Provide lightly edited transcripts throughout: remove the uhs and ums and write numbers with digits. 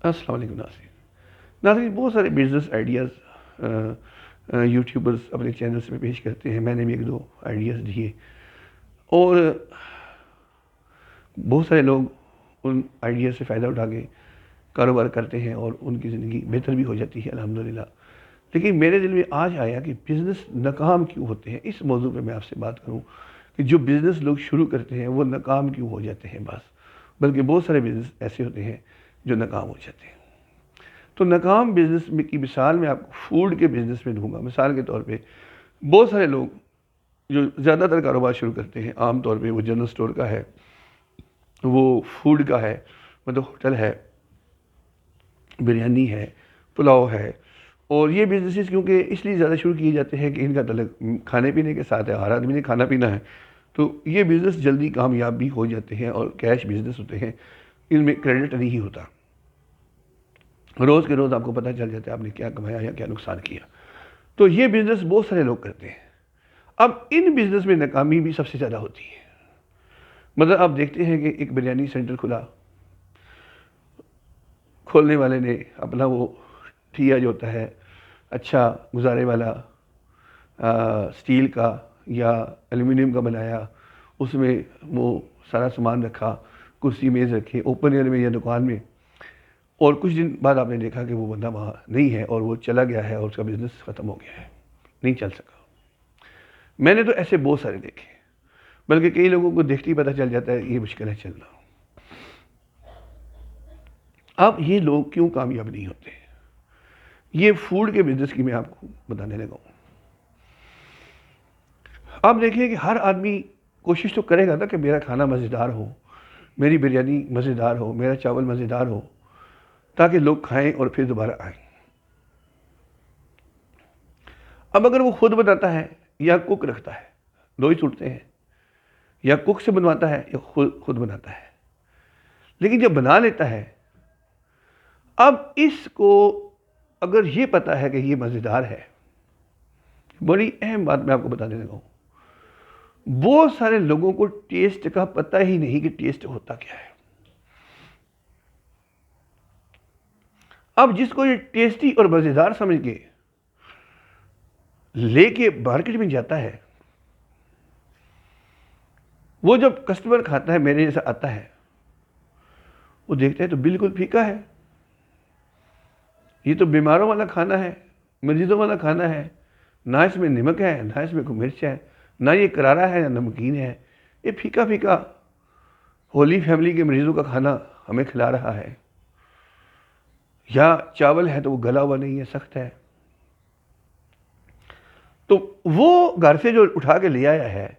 अस्सलाम वालेकुम नाज़रीन। नाज़रीन, बहुत सारे बिज़नेस आइडियाज़ यूट्यूबर्स अपने चैनल्स में पेश करते हैं। मैंने भी 1-2 आइडियाज़ दिए और बहुत सारे लोग उन आइडिया से फ़ायदा उठा के कारोबार करते हैं और उनकी ज़िंदगी बेहतर भी हो जाती है अल्हम्दुलिल्लाह। लेकिन मेरे दिल में आज आया कि बिज़नेस नाकाम क्यों होते हैं? इस मौजू पे मैं आपसे बात करूँ कि जो बिज़नेस लोग शुरू करते हैं वो नाकाम क्यों हो जाते हैं बस? बल्कि बहुत सारे बिज़नेस ऐसे होते हैं जो नाकाम हो जाते हैं। तो नाकाम बिज़नेस में की मिसाल मैं आपको फूड के बिज़नेस में दूँगा। मिसाल के तौर पे बहुत सारे लोग जो ज़्यादातर कारोबार शुरू करते हैं, आम तौर पे वो जनरल स्टोर का है, वो फूड का है, मतलब होटल है, बिरयानी है, पुलाव है। और ये बिज़नेसेस क्योंकि इसलिए ज़्यादा शुरू किए जाते हैं कि इनका तल्लुक खाने पीने के साथ है, हर आदमी ने खाना पीना है। तो ये बिज़नेस जल्दी कामयाब भी हो जाते हैं और कैश बिज़नेस होते हैं, इनमें क्रेडिट नहीं होता। रोज़ के रोज़ आपको पता चल जाता है आपने क्या कमाया या क्या नुकसान किया। तो ये बिज़नेस बहुत सारे लोग करते हैं। अब इन बिज़नेस में नाकामी भी सबसे ज़्यादा होती है। मतलब आप देखते हैं कि एक बिरयानी सेंटर खुला, खोलने वाले ने अपना वो ठिया जो होता है अच्छा गुजारे वाला स्टील का या एल्युमिनियम का बनाया, उसमें वो सारा सामान रखा, कुर्सी मेज़ रखे ओपन एयर में या दुकान में। और कुछ दिन बाद आपने देखा कि वो बंदा वहाँ नहीं है और वो चला गया है और उसका बिज़नेस ख़त्म हो गया है, नहीं चल सका। मैंने तो ऐसे बहुत सारे देखे, बल्कि कई लोगों को देखते ही पता चल जाता है ये मुश्किल है चलना। अब ये लोग क्यों कामयाब नहीं होते? ये फूड के बिज़नेस की मैं आपको बताने लगा हूँ। आप देखिए कि हर आदमी कोशिश तो करेगा ना कि मेरा खाना मज़ेदार हो, मेरी बिरयानी मज़ेदार हो, मेरा चावल मज़ेदार हो, ताकि लोग खाएं और फिर दोबारा आएं। अब अगर वो खुद बनाता है या कुक रखता है, दो ही छूटते हैं, या कुक से बनवाता है या खुद खुद बनाता है। लेकिन जब बना लेता है, अब इसको अगर ये पता है कि ये मज़ेदार है, बड़ी अहम बात मैं आपको बताने लगा हूँ। बहुत सारे लोगों को टेस्ट का पता ही नहीं कि टेस्ट होता क्या है। अब जिसको ये टेस्टी और मज़ेदार समझ के लेके मार्केट में जाता है, वो जब कस्टमर खाता है, मेरे जैसा आता है, वो देखता है तो बिल्कुल फीका है। ये तो बीमारों वाला खाना है, मरीजों वाला खाना है। ना इसमें नमक है, ना इसमें कोई मिर्च है, ना ये करारा है, ना नमकीन है। ये फीका फीका होली फैमिली के मरीजों का खाना हमें खिला रहा है। या चावल है तो वो गला हुआ नहीं है, सख्त है। तो वो घर से जो उठा के ले आया है,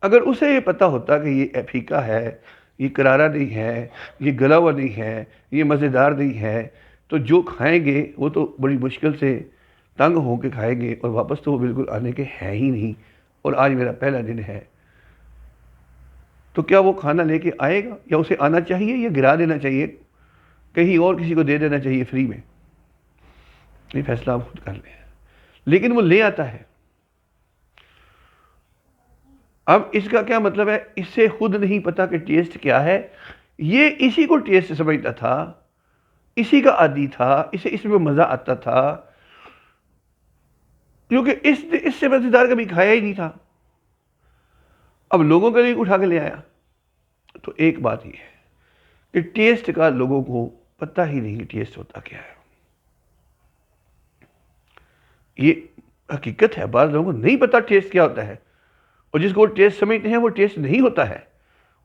अगर उसे ये पता होता कि ये फीका है, ये करारा नहीं है, ये गला हुआ नहीं है, ये मज़ेदार नहीं है, तो जो खाएंगे वो तो बड़ी मुश्किल से तंग होकर खाएंगे और वापस तो वो बिल्कुल आने के हैं ही नहीं। और आज मेरा पहला दिन है, तो क्या वो खाना लेके आएगा या उसे आना चाहिए या गिरा देना चाहिए, कहीं और किसी को दे देना चाहिए फ्री में? ये फैसला आप खुद कर लें। लेकिन वो ले आता है। अब इसका क्या मतलब है? इससे खुद नहीं पता कि टेस्ट क्या है। ये इसी को टेस्ट समझता था, इसी का आदी था, इसे इसमें मज़ा आता था, क्योंकि इससे मज़ेदार कभी खाया ही नहीं था। अब लोगों के लिए उठा के ले आया। तो एक बात ये है कि टेस्ट का लोगों को पता ही नहीं कि टेस्ट होता क्या है। ये हकीकत है, बाज़ लोगों को नहीं पता टेस्ट क्या होता है, और जिसको टेस्ट समझते हैं वो टेस्ट नहीं होता है,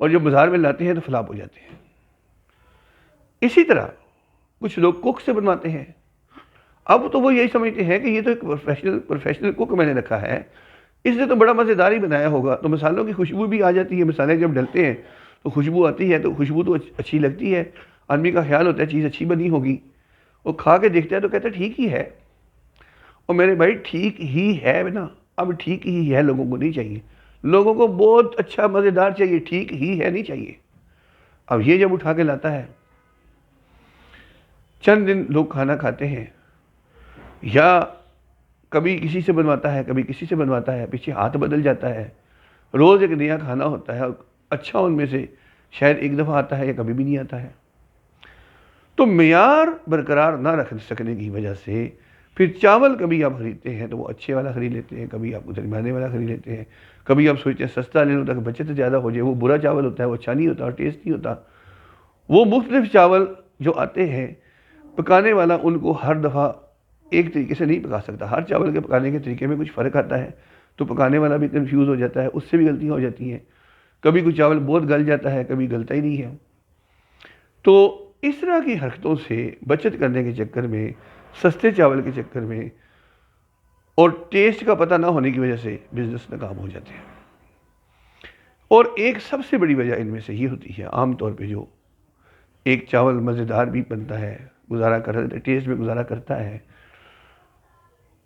और जब बाजार में लाते हैं तो फ्लॉप हो जाते हैं। इसी तरह कुछ लोग कुक से बनवाते हैं। अब तो वो यही समझते हैं कि ये तो एक प्रोफेशनल कुक मैंने रखा है, इसने तो बड़ा मज़ेदार ही बनाया होगा। तो मसालों की खुशबू भी आ जाती है, मसाले जब डलते हैं तो खुशबू आती है, तो खुशबू तो अच्छी लगती है। आदमी का ख्याल होता है चीज़ अच्छी बनी होगी। वो खा के देखता है तो कहता है ठीक ही है। और मेरे भाई ठीक ही है ना, अब ठीक ही है लोगों को नहीं चाहिए। लोगों को बहुत अच्छा मज़ेदार चाहिए, ठीक ही है नहीं चाहिए। अब ये जब उठा के लाता है, चंद दिन लोग खाना खाते हैं, या कभी किसी से बनवाता है, कभी किसी से बनवाता है, पीछे हाथ बदल जाता है। रोज़ एक नया खाना होता है और अच्छा उनमें से शायद एक दफ़ा आता है या कभी भी नहीं आता है। तो मेयार बरकरार ना रख सकने की वजह से फिर चावल कभी आप खरीदते हैं तो वो अच्छे वाला खरीद लेते हैं, कभी आप दरमियाने वाला खरीद लेते हैं, कभी आप सोचते हैं सस्ता ले लो ताकि बचत ज़्यादा हो जाए। वो बुरा चावल होता है, वो अच्छा नहीं होता, टेस्ट नहीं होता। वो मुख्तलिफ चावल जो आते हैं, पकाने वाला उनको हर दफ़ा एक तरीके से नहीं पका सकता। हर चावल के पकाने के तरीके में कुछ फ़र्क आता है, तो पकाने वाला भी कंफ्यूज हो जाता है, उससे भी गलतियाँ हो जाती हैं। कभी कोई चावल बहुत गल जाता है, कभी गलता ही नहीं है। तो इस तरह की हरकतों से बचत करने के चक्कर में, सस्ते चावल के चक्कर में और टेस्ट का पता ना होने की वजह से बिजनेस नाकाम हो जाते हैं। और एक सबसे बड़ी वजह इनमें से ये होती है, आम तौर पे जो एक चावल मज़ेदार भी बनता है, गुजारा कर टेस्ट में गुजारा करता है,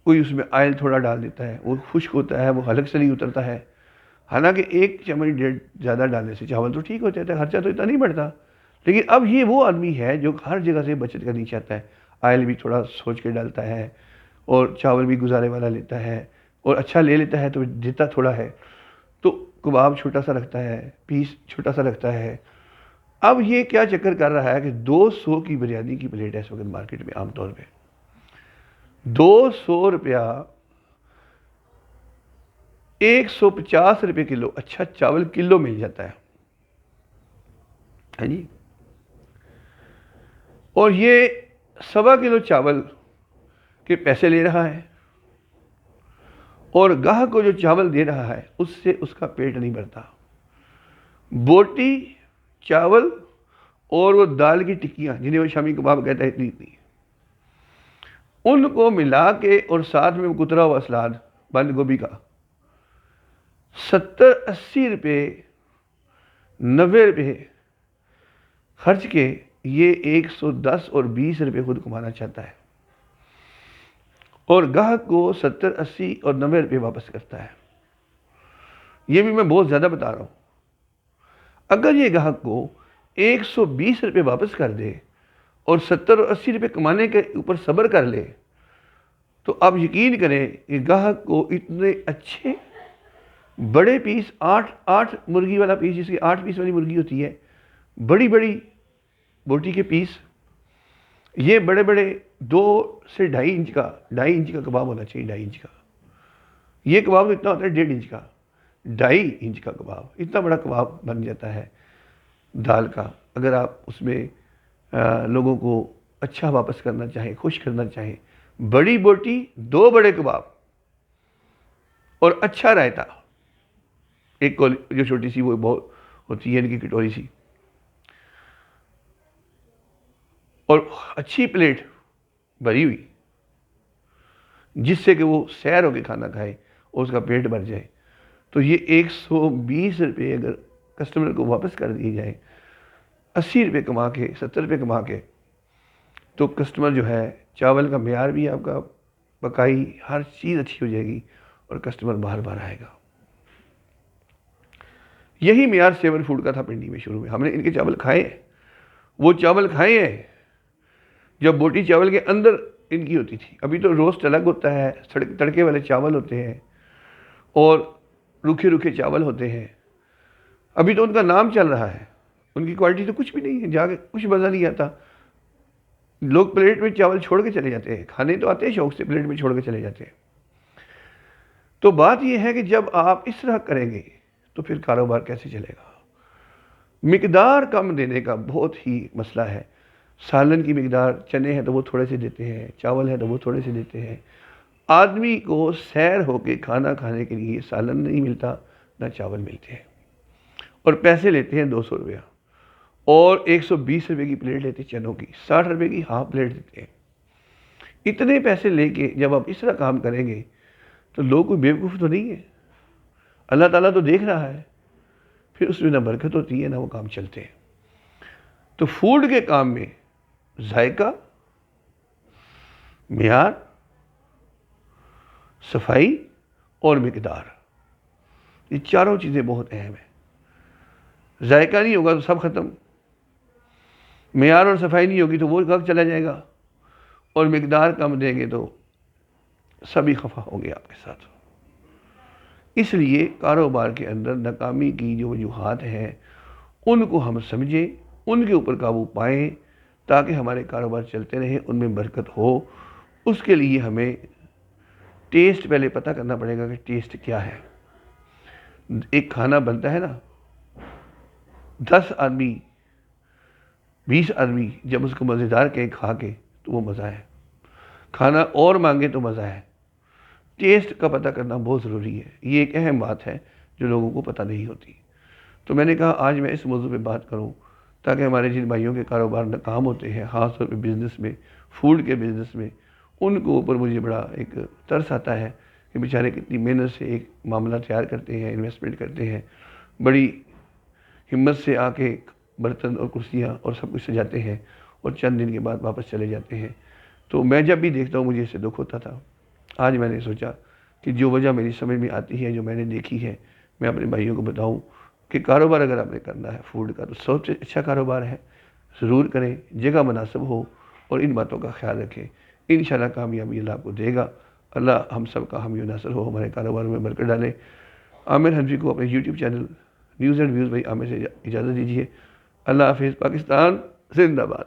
कोई उसमें ऑयल थोड़ा डाल देता है, वो खुश्क होता है, वो हलक से नहीं उतरता है। हालांकि 1 चम्मच 1.5 ज़्यादा डालने से चावल तो ठीक हो जाता है, खर्चा तो इतना नहीं बढ़ता। लेकिन अब ये वो आदमी है जो हर जगह से बचत करनी चाहता है, ऑयल भी थोड़ा सोच के डालता है और चावल भी गुजारे वाला लेता है, और अच्छा ले लेता है तो देता थोड़ा है। तो कबाब छोटा सा रखता है, पीस छोटा सा रखता है। अब ये क्या चक्कर कर रहा है कि 200 की बिरयानी की प्लेट है इस वक्त मार्केट में, आमतौर पे 200 रुपया, 150 रुपये किलो अच्छा चावल किलो मिल जाता है जी। और ये 1.25 किलो चावल के पैसे ले रहा है, और गाहक को जो चावल दे रहा है उससे उसका पेट नहीं भरता। बोटी, चावल और वो दाल की टिक्कियाँ जिन्हें वो शामी कबाब कहता है, इतनी इतनी, उनको मिला के और साथ में वो कुतरा हुआ सलाद बंद गोभी का 70-80 रुपये, 90 रुपये खर्च के ये 110 और 20 रुपये खुद कमाना चाहता है, और गाहक को 70, 80 और 90 रुपये वापस करता है। ये भी मैं बहुत ज़्यादा बता रहा हूँ। अगर ये गाहक को 120 रुपये वापस कर दे और 70 और 80 रुपये कमाने के ऊपर सब्र कर ले, तो आप यकीन करें कि गाहक को इतने अच्छे बड़े पीस, 8 मुर्गी वाला पीस, जिसकी 8 पीस वाली मुर्गी होती है, बड़ी बड़ी बोटी के पीस, ये बड़े बड़े 2 से 2.5 इंच का, 2.5 इंच का कबाब होना चाहिए, 2.5 इंच का। ये कबाब तो इतना होता है 1.5 इंच का, 2.5 इंच का कबाब, इतना बड़ा कबाब बन जाता है दाल का। अगर आप उसमें लोगों को अच्छा वापस करना चाहें, खुश करना चाहें, बड़ी बोटी, 2 बड़े कबाब और अच्छा रायता, एक जो छोटी सी वो बहुत होती है इनकी कटोरी सी, और अच्छी प्लेट भरी हुई, जिससे कि वो सैर होकर खाना खाए और उसका पेट भर जाए, तो ये 120 रुपये अगर कस्टमर को वापस कर दिए जाए, 80 रुपये कमा के, 70 रुपये कमा के, तो कस्टमर जो है, चावल का मेयार भी आपका, पकाई हर चीज़ अच्छी हो जाएगी और कस्टमर बार बार आएगा। यही मेयार सेवर फूड का था पिंडी में। शुरू में हमने इनके चावल खाए, वो चावल खाए हैं जब बोटी चावल के अंदर इनकी होती थी। अभी तो रोस्ट अलग होता है, तड़के वाले चावल होते हैं और रूखे रूखे चावल होते हैं। अभी तो उनका नाम चल रहा है, उनकी क्वालिटी तो कुछ भी नहीं है, जाके कुछ मज़ा नहीं आता। लोग प्लेट में चावल छोड़ के चले जाते हैं, खाने तो आते हैं शौक से, प्लेट में छोड़ के चले जाते हैं। तो बात यह है कि जब आप इस तरह करेंगे तो फिर कारोबार कैसे चलेगा। मिकदार कम देने का बहुत ही मसला है। सालन की मिकदार, चने हैं तो वो थोड़े से देते हैं, चावल है तो वो थोड़े से देते हैं। आदमी को सैर होके खाना खाने के लिए सालन नहीं मिलता, ना चावल मिलते हैं, और पैसे लेते हैं 200 रुपया, और 120 रुपये की प्लेट लेते चनों की, 60 रुपये की हाफ प्लेट देते हैं। इतने पैसे लेके जब आप इस तरह काम करेंगे तो लोग कोई बेवकूफ़ तो नहीं है, अल्लाह ताला तो देख रहा है। फिर उसमें ना बरकत होती है, ना वो काम चलते हैं। तो फूड के काम में जायका, मियार, सफाई और मिकदार, ये चारों चीज़ें बहुत अहम है। जायका नहीं होगा तो सब खत्म, मियार और सफाई नहीं होगी तो वो वक्त चला जाएगा, और मिकदार कम देंगे तो सभी खफा होंगे आपके साथ। इसलिए कारोबार के अंदर नाकामी की जो वजूहात हैं उनको हम समझें, उनके ऊपर काबू पाएं, ताकि हमारे कारोबार चलते रहें, उनमें बरकत हो। उसके लिए हमें टेस्ट पहले पता करना पड़ेगा कि टेस्ट क्या है। एक खाना बनता है ना, 10 आदमी 20 आदमी जब उसको मज़ेदार कहें खा के तो वो मज़ा है, खाना और मांगे तो मज़ा है। टेस्ट का पता करना बहुत ज़रूरी है। ये एक अहम बात है जो लोगों को पता नहीं होती। तो मैंने कहा आज मैं इस मौजू पे बात करूं ताकि हमारे जिन भाइयों के कारोबार नाकाम होते हैं, ख़ास तौर पे बिज़नेस में, फूड के बिज़नेस में, उनको ऊपर मुझे बड़ा एक तरस आता है कि बेचारे कितनी मेहनत से एक मामला तैयार करते हैं, इन्वेस्टमेंट करते हैं, बड़ी हिम्मत से आके बर्तन और कुर्सियाँ और सब कुछ सजाते हैं और चंद दिन के बाद वापस चले जाते हैं। तो मैं जब भी देखता हूँ मुझे इससे दुख होता था। आज मैंने सोचा कि जो वजह मेरी समझ में आती है, जो मैंने देखी है, मैं अपने भाइयों को बताऊं कि कारोबार अगर आपने करना है फूड का तो सबसे अच्छा कारोबार है, ज़रूर करें, जगह मुनासिब हो और इन बातों का ख्याल रखें। इंशाल्लाह कामयाबी अल्लाह आपको देगा। अल्लाह हम सब का हामी नासर हो, हमारे कारोबार में बरकत डाले। आमिर हनफी को अपने YouTube channel news and views by Aamir से इजाज़त दीजिए। अल्लाह हाफिज़। पाकिस्तान जिंदाबाद।